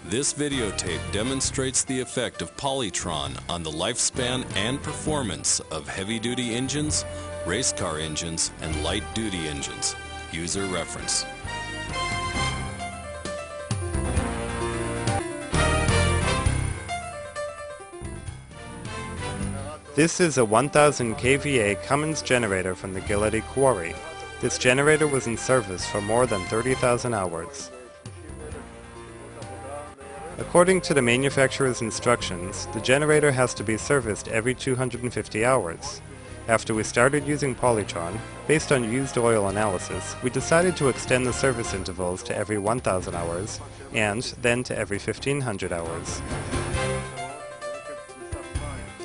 This videotape demonstrates the effect of Polytron on the lifespan and performance of heavy-duty engines, race car engines, and light-duty engines. User reference. This is a 1000 kVA Cummins generator from the Gilletty Quarry. This generator was in service for more than 30,000 hours. According to the manufacturer's instructions, the generator has to be serviced every 250 hours. After we started using Polytron, based on used oil analysis, we decided to extend the service intervals to every 1000 hours and then to every 1500 hours.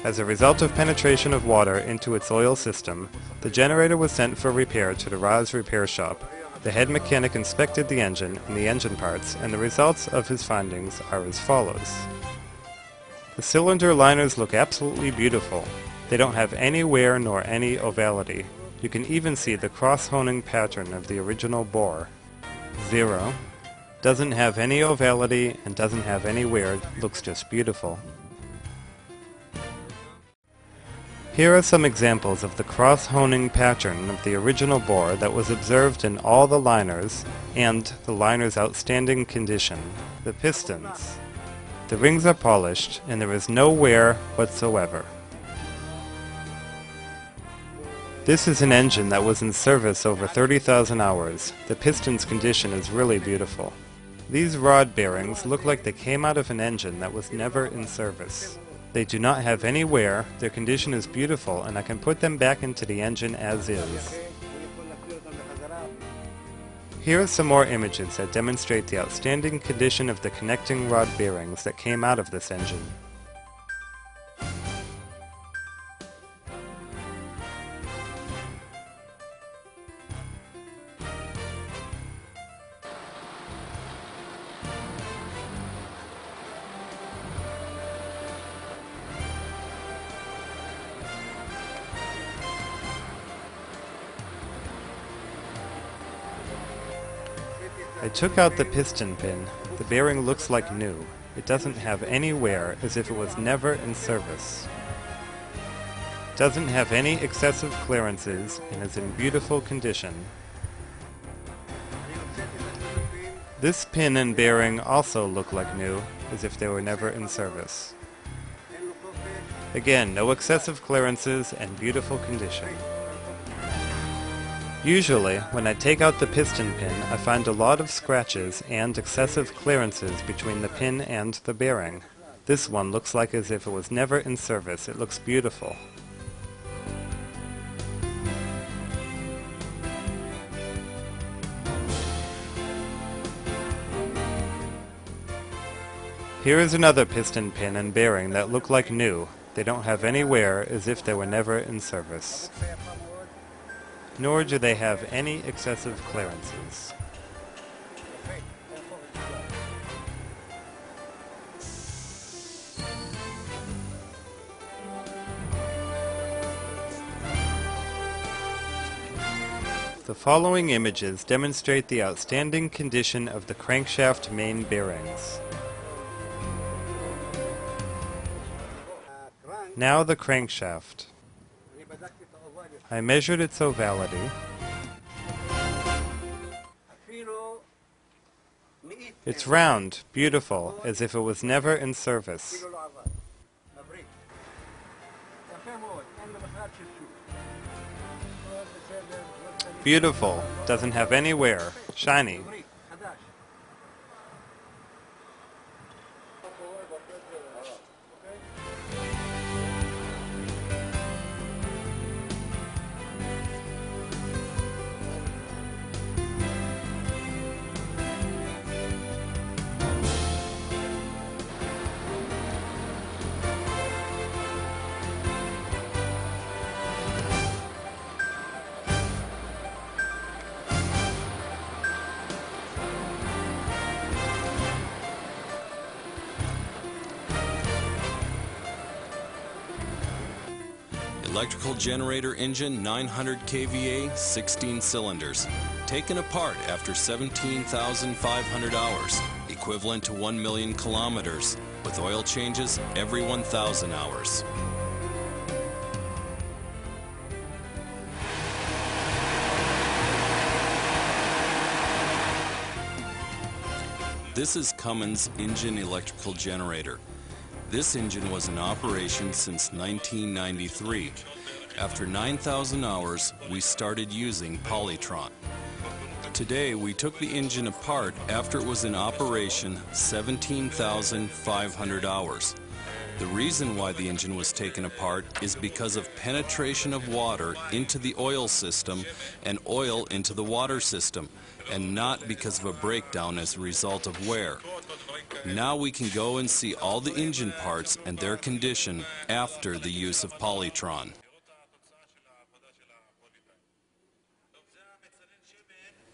As a result of penetration of water into its oil system, the generator was sent for repair to the Raz repair shop. The head mechanic inspected the engine and the engine parts, and the results of his findings are as follows. The cylinder liners look absolutely beautiful. They don't have any wear nor any ovality. You can even see the cross-honing pattern of the original bore. 0. Doesn't have any ovality and doesn't have any wear, looks just beautiful. Here are some examples of the cross-honing pattern of the original bore that was observed in all the liners and the liner's outstanding condition. The pistons. The rings are polished and there is no wear whatsoever. This is an engine that was in service over 30,000 hours. The piston's condition is really beautiful. These rod bearings look like they came out of an engine that was never in service. They do not have any wear, their condition is beautiful, and I can put them back into the engine as is. Here are some more images that demonstrate the outstanding condition of the connecting rod bearings that came out of this engine. I took out the piston pin. The bearing looks like new. It doesn't have any wear, as if it was never in service. Doesn't have any excessive clearances and is in beautiful condition. This pin and bearing also look like new, as if they were never in service. Again, no excessive clearances and beautiful condition. Usually, when I take out the piston pin, I find a lot of scratches and excessive clearances between the pin and the bearing. This one looks like as if it was never in service. It looks beautiful. Here is another piston pin and bearing that look like new. They don't have any wear, as if they were never in service. Nor do they have any excessive clearances. The following images demonstrate the outstanding condition of the crankshaft main bearings. Now the crankshaft. I measured its ovality. It's round, beautiful, as if it was never in service. Beautiful, doesn't have any wear, shiny. Electrical generator engine 900 kVA, 16 cylinders. Taken apart after 17,500 hours. equivalent to 1 million kilometers, with oil changes every 1,000 hours. This is Cummins engine electrical generator. This engine was in operation since 1993. After 9,000 hours, we started using Polytron. Today, we took the engine apart after it was in operation 17,500 hours. The reason why the engine was taken apart is because of penetration of water into the oil system and oil into the water system, and not because of a breakdown as a result of wear. Now we can go and see all the engine parts and their condition after the use of Polytron.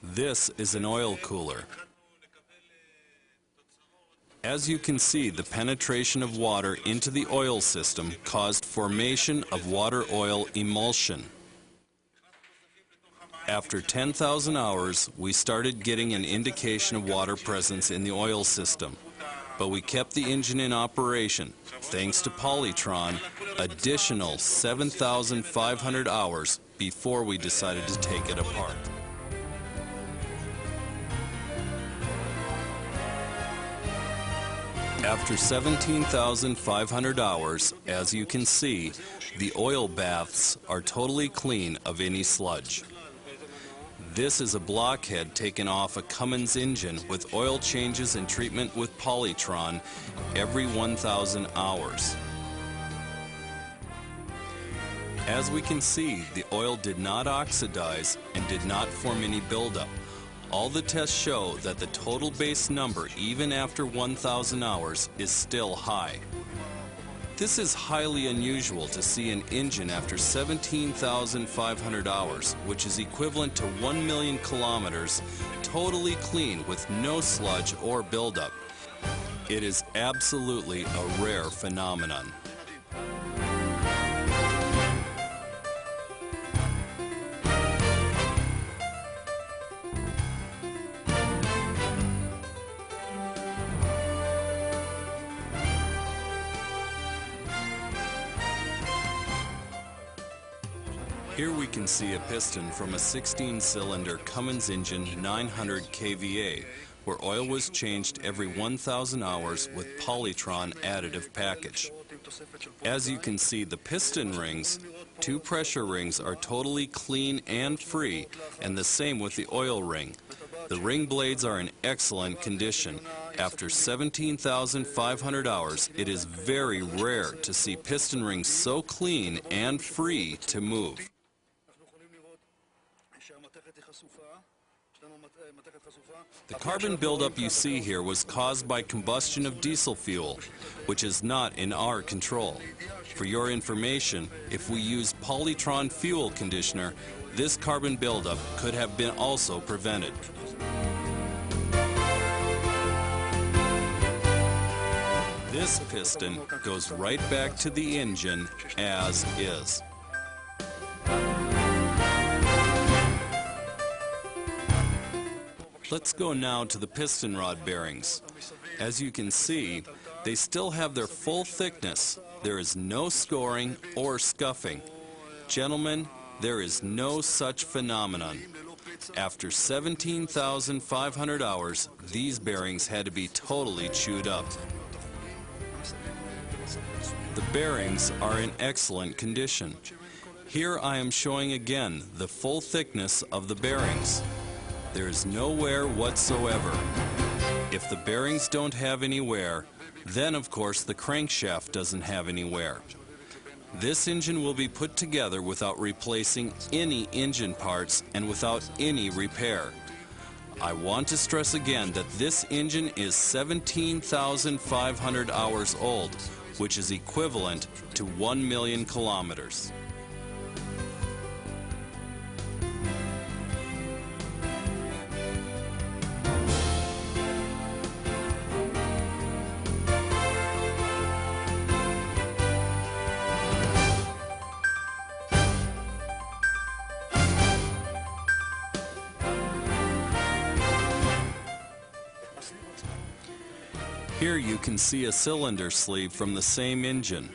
This is an oil cooler. As you can see, the penetration of water into the oil system caused formation of water-oil emulsion. After 10,000 hours, we started getting an indication of water presence in the oil system, but we kept the engine in operation, thanks to Polytron, additional 7,500 hours before we decided to take it apart. After 17,500 hours, as you can see, the oil baths are totally clean of any sludge. This is a blockhead taken off a Cummins engine with oil changes and treatment with Polytron every 1,000 hours. As we can see, the oil did not oxidize and did not form any buildup. All the tests show that the total base number, even after 1,000 hours, is still high. This is highly unusual to see an engine after 17,500 hours, which is equivalent to 1 million kilometers, totally clean with no sludge or buildup. It is absolutely a rare phenomenon. Here we can see a piston from a 16-cylinder Cummins engine 900 kVA, where oil was changed every 1,000 hours with Polytron additive package. As you can see, the piston rings, 2 pressure rings, are totally clean and free, and the same with the oil ring. The ring blades are in excellent condition. After 17,500 hours, it is very rare to see piston rings so clean and free to move. The carbon buildup you see here was caused by combustion of diesel fuel, which is not in our control. For your information, if we use Polytron fuel conditioner, this carbon buildup could have been also prevented. This piston goes right back to the engine as is. Let's go now to the piston rod bearings. As you can see, they still have their full thickness. There is no scoring or scuffing. Gentlemen, there is no such phenomenon. After 17,500 hours, these bearings had to be totally chewed up. The bearings are in excellent condition. Here I am showing again the full thickness of the bearings. There is no wear whatsoever. If the bearings don't have any wear, then of course the crankshaft doesn't have any wear. This engine will be put together without replacing any engine parts and without any repair. I want to stress again that this engine is 17,500 hours old, which is equivalent to 1 million kilometers. Here you can see a cylinder sleeve from the same engine.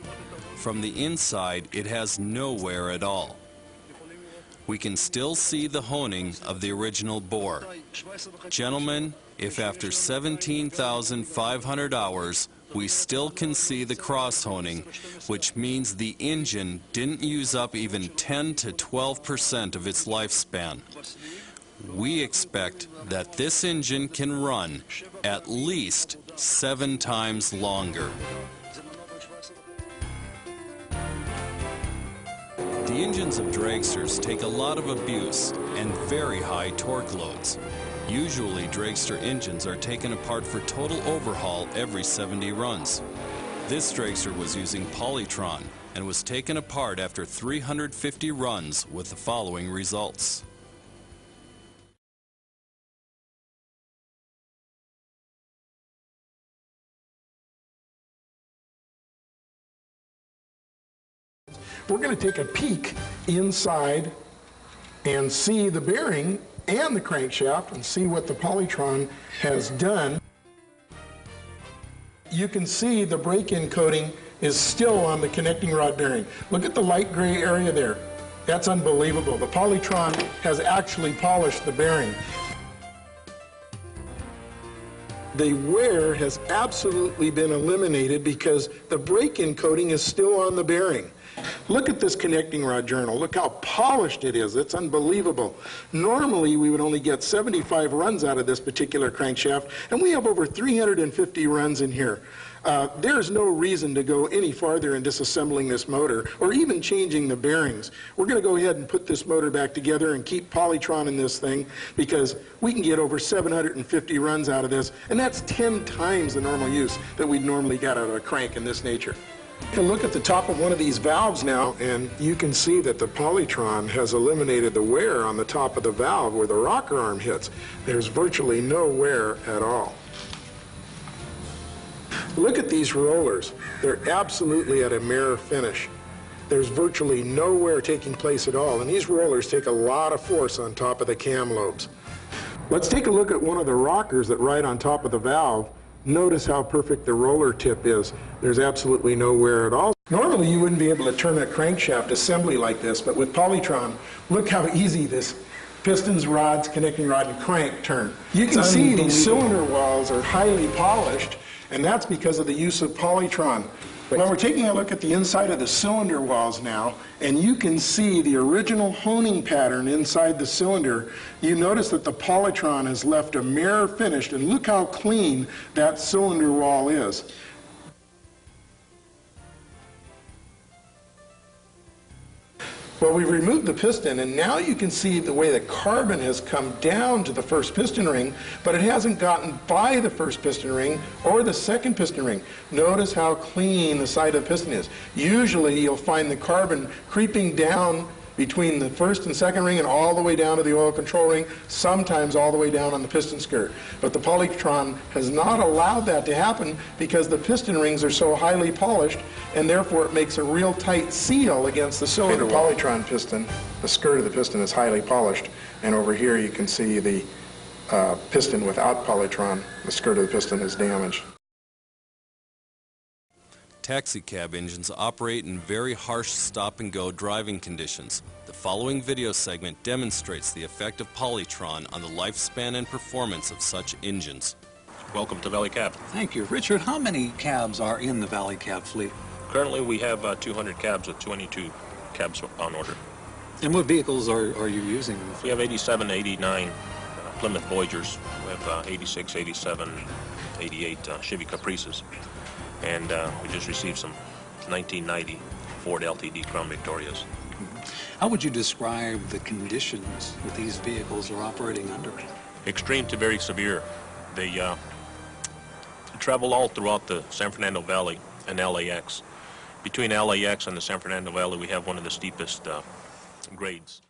From the inside, it has no wear at all. We can still see the honing of the original bore. Gentlemen, if after 17,500 hours, we still can see the cross-honing, which means the engine didn't use up even 10 to 12% of its lifespan. We expect that this engine can run at least 7 times longer. The engines of dragsters take a lot of abuse and very high torque loads. Usually, dragster engines are taken apart for total overhaul every 70 runs. This dragster was using Polytron and was taken apart after 350 runs with the following results. We're going to take a peek inside and see the bearing and the crankshaft and see what the Polytron has done. You can see the break-in coating is still on the connecting rod bearing. Look at the light gray area there. That's unbelievable. The Polytron has actually polished the bearing. The wear has absolutely been eliminated because the break-in coating is still on the bearing. Look at this connecting rod journal. Look how polished it is. It's unbelievable. Normally, we would only get 75 runs out of this particular crankshaft, and we have over 350 runs in here. There's no reason to go any farther in disassembling this motor or even changing the bearings. We're going to go ahead and put this motor back together and keep Polytron in this thing because we can get over 750 runs out of this, and that's 10 times the normal use that we'd normally get out of a crank in this nature. You can look at the top of one of these valves now, and you can see that the Polytron has eliminated the wear on the top of the valve where the rocker arm hits. There's virtually no wear at all. Look at these rollers. They're absolutely at a mirror finish. There's virtually no wear taking place at all, and these rollers take a lot of force on top of the cam lobes. Let's take a look at one of the rockers that ride on top of the valve. Notice how perfect the roller tip is. There's absolutely no wear at all. Normally you wouldn't be able to turn a crankshaft assembly like this, but with Polytron, look how easy this pistons, rods, connecting rod, and crank turn. You can see these cylinder walls are highly polished, and that's because of the use of Polytron. Well, we're taking a look at the inside of the cylinder walls now, and you can see the original honing pattern inside the cylinder. You notice that the Polytron has left a mirror finished, and look how clean that cylinder wall is. Well, we've removed the piston, and now you can see the way the carbon has come down to the first piston ring, but it hasn't gotten by the first piston ring or the second piston ring. Notice how clean the side of the piston is. Usually you'll find the carbon creeping down between the first and second ring and all the way down to the oil control ring, sometimes all the way down on the piston skirt. But the Polytron has not allowed that to happen because the piston rings are so highly polished, and therefore it makes a real tight seal against the cylinder. The Polytron piston, the skirt of the piston is highly polished, and over here you can see the piston without Polytron. The skirt of the piston is damaged. Taxicab engines operate in very harsh stop-and-go driving conditions. The following video segment demonstrates the effect of Polytron on the lifespan and performance of such engines. Welcome to Valley Cab. Thank you. Richard, how many cabs are in the Valley Cab fleet? Currently we have 200 cabs with 22 cabs on order. And what vehicles are you using? We have 87, 89 Plymouth Voyagers. We have 86, 87, 88 Chevy Caprices. And we just received some 1990 Ford LTD Crown Victorias. How would you describe the conditions that these vehicles are operating under? Extreme to very severe. They travel all throughout the San Fernando Valley and LAX. Between LAX and the San Fernando Valley, we have one of the steepest grades.